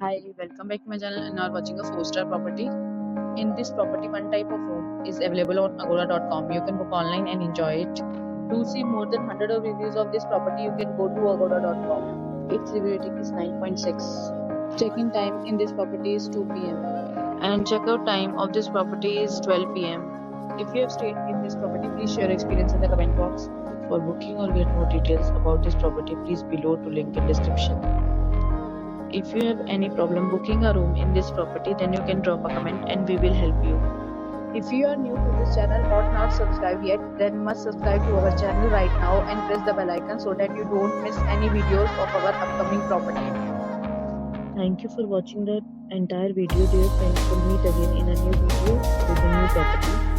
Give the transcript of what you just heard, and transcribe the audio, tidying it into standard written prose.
Hi, welcome back to my channel and are watching a 4-star property. In this property, one type of room is available on agoda.com. You can book online and enjoy it. To see more than 100 of reviews of this property, you can go to agoda.com. Its review rating is 9.6. Check-in time in this property is 2 p.m. and checkout time of this property is 12 p.m. If you have stayed in this property, please share your experience in the comment box. For booking or get more details about this property, please below to link in description. If you have any problem booking a room in this property, then you can drop a comment and we will help you. If you are new to this channel or not subscribed yet, then must subscribe to our channel right now and press the bell icon so that you don't miss any videos of our upcoming property. Thank you for watching the entire video, dear friends. We'll meet again in a new video with a new property.